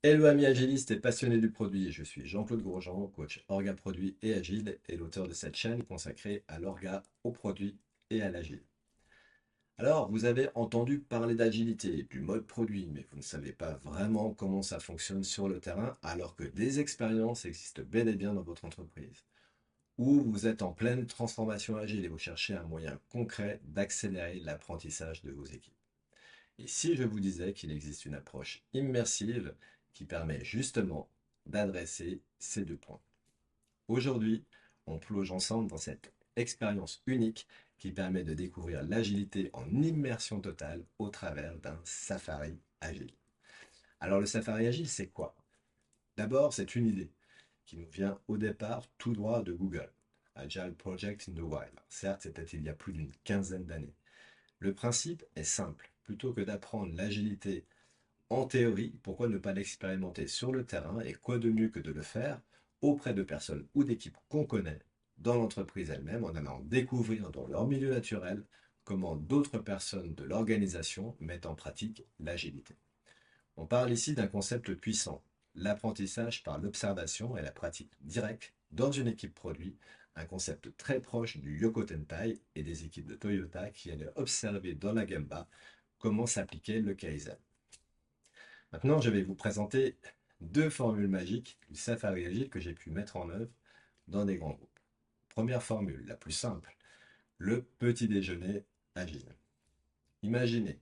Hello amis agilistes et passionnés du produit, je suis Jean-Claude Grosjean, coach Orga Produit et Agile et l'auteur de cette chaîne consacrée à l'orga, au produit et à l'agile. Alors, vous avez entendu parler d'agilité, du mode produit, mais vous ne savez pas vraiment comment ça fonctionne sur le terrain alors que des expériences existent bel et bien dans votre entreprise. Ou vous êtes en pleine transformation agile et vous cherchez un moyen concret d'accélérer l'apprentissage de vos équipes. Et si je vous disais qu'il existe une approche immersive qui permet justement d'adresser ces deux points. Aujourd'hui, on plonge ensemble dans cette expérience unique qui permet de découvrir l'agilité en immersion totale au travers d'un safari agile. Alors le safari agile, c'est quoi? D'abord, c'est une idée qui nous vient au départ tout droit de Google. Agile Project in the Wild. Certes, c'était il y a plus d'une quinzaine d'années. Le principe est simple. Plutôt que d'apprendre l'agilité en théorie, pourquoi ne pas l'expérimenter sur le terrain et quoi de mieux que de le faire auprès de personnes ou d'équipes qu'on connaît dans l'entreprise elle-même en allant découvrir dans leur milieu naturel comment d'autres personnes de l'organisation mettent en pratique l'agilité. On parle ici d'un concept puissant, l'apprentissage par l'observation et la pratique directe dans une équipe produit, un concept très proche du Yoko Tentai et des équipes de Toyota qui allaient observer dans la Gemba comment s'appliquait le Kaizen. Maintenant, je vais vous présenter deux formules magiques du Safari Agile que j'ai pu mettre en œuvre dans des grands groupes. Première formule, la plus simple, le petit déjeuner agile. Imaginez,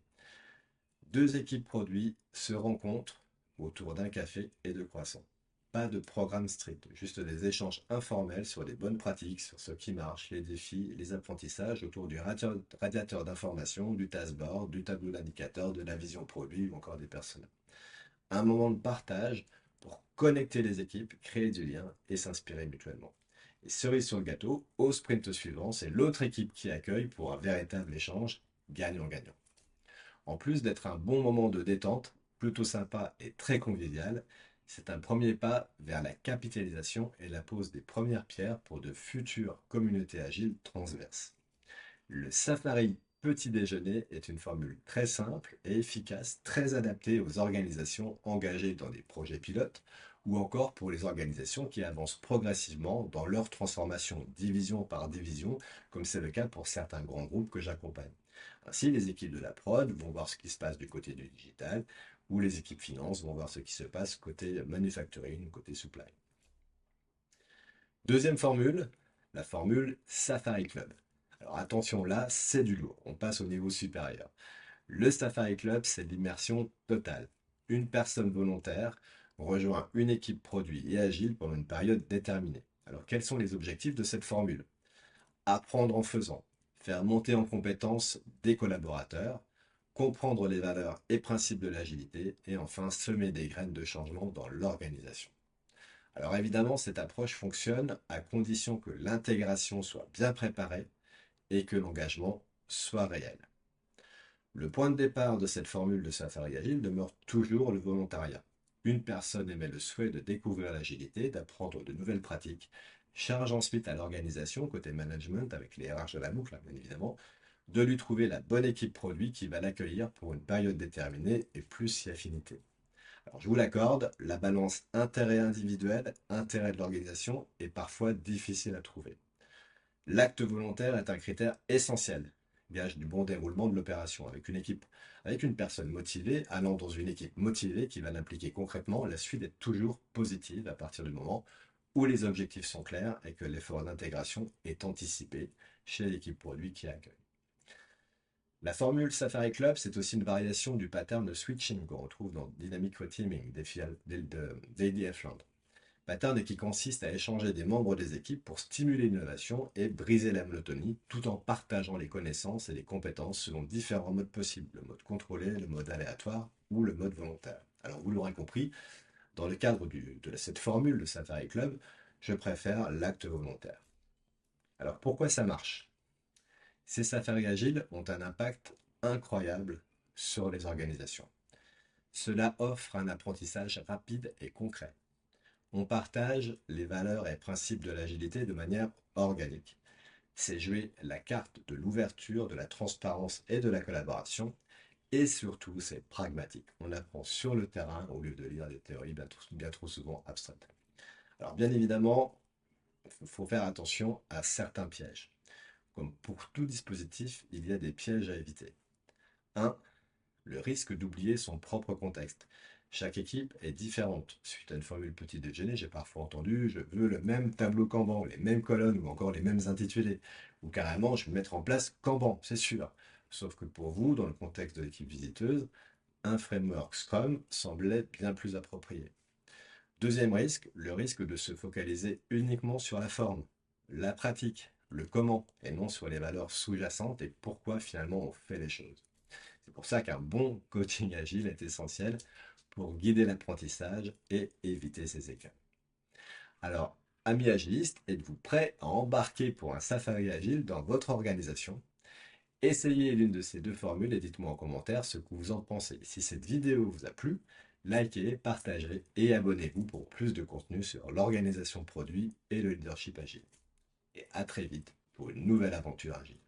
deux équipes produits se rencontrent autour d'un café et de croissants. Pas de programme strict, juste des échanges informels sur les bonnes pratiques, sur ce qui marche, les défis, les apprentissages autour du radiateur d'information, du taskboard, du tableau d'indicateur, de la vision produit ou encore des personnages. Un moment de partage pour connecter les équipes, créer du lien et s'inspirer mutuellement. Et cerise sur le gâteau, au sprint suivant, c'est l'autre équipe qui accueille pour un véritable échange gagnant-gagnant. En plus d'être un bon moment de détente, plutôt sympa et très convivial, c'est un premier pas vers la capitalisation et la pose des premières pierres pour de futures communautés agiles transverses. Le Safari Petit Déjeuner est une formule très simple et efficace, très adaptée aux organisations engagées dans des projets pilotes ou encore pour les organisations qui avancent progressivement dans leur transformation division par division, comme c'est le cas pour certains grands groupes que j'accompagne. Ainsi, les équipes de la prod vont voir ce qui se passe du côté du digital ou les équipes finance vont voir ce qui se passe côté manufacturing, côté supply. Deuxième formule, la formule Safari Club. Alors attention là, c'est du lourd. On passe au niveau supérieur. Le Safari Club, c'est l'immersion totale. Une personne volontaire rejoint une équipe produit et agile pendant une période déterminée. Alors quels sont les objectifs de cette formule? Apprendre en faisant, faire monter en compétence des collaborateurs, comprendre les valeurs et principes de l'agilité et enfin semer des graines de changement dans l'organisation. Alors évidemment, cette approche fonctionne à condition que l'intégration soit bien préparée et que l'engagement soit réel. Le point de départ de cette formule de Safari Agile demeure toujours le volontariat. Une personne émet le souhait de découvrir l'agilité, d'apprendre de nouvelles pratiques, charge ensuite à l'organisation, côté management, avec les RH de la boucle, bien évidemment, de lui trouver la bonne équipe produit qui va l'accueillir pour une période déterminée et plus si affinité. Alors je vous l'accorde, la balance intérêt individuel, intérêt de l'organisation est parfois difficile à trouver. L'acte volontaire est un critère essentiel, gage du bon déroulement de l'opération avec une personne motivée allant dans une équipe motivée qui va l'impliquer concrètement, la suite est toujours positive à partir du moment où les objectifs sont clairs et que l'effort d'intégration est anticipé chez l'équipe produit qui accueille. La formule Safari Club, c'est aussi une variation du pattern de switching qu'on retrouve dans Dynamic Reteaming d'A.D. Land. Pattern qui consiste à échanger des membres des équipes pour stimuler l'innovation et briser la monotonie tout en partageant les connaissances et les compétences selon différents modes possibles, le mode contrôlé, le mode aléatoire ou le mode volontaire. Alors vous l'aurez compris, dans le cadre de cette formule de Safari Club, je préfère l'acte volontaire. Alors pourquoi ça marche? Ces safaris agiles ont un impact incroyable sur les organisations. Cela offre un apprentissage rapide et concret. On partage les valeurs et principes de l'agilité de manière organique. C'est jouer la carte de l'ouverture, de la transparence et de la collaboration. Et surtout, c'est pragmatique. On apprend sur le terrain au lieu de lire des théories bien trop souvent abstraites. Alors bien évidemment, il faut faire attention à certains pièges. Comme pour tout dispositif, il y a des pièges à éviter. 1. Le risque d'oublier son propre contexte. Chaque équipe est différente. Suite à une formule petit déjeuner, j'ai parfois entendu je veux le même tableau Kanban, les mêmes colonnes ou encore les mêmes intitulés. Ou carrément, je vais mettre en place Kanban, c'est sûr. Sauf que pour vous, dans le contexte de l'équipe visiteuse, un framework Scrum semblait bien plus approprié. Deuxième risque, le risque de se focaliser uniquement sur la forme, la pratique, le comment, et non sur les valeurs sous-jacentes et pourquoi finalement on fait les choses. C'est pour ça qu'un bon coaching agile est essentiel pour guider l'apprentissage et éviter ces écueils. Alors, amis agilistes, êtes-vous prêts à embarquer pour un safari agile dans votre organisation? Essayez l'une de ces deux formules et dites-moi en commentaire ce que vous en pensez. Si cette vidéo vous a plu, likez, partagez et abonnez-vous pour plus de contenu sur l'organisation produit et le leadership agile. Et à très vite pour une nouvelle aventure agile.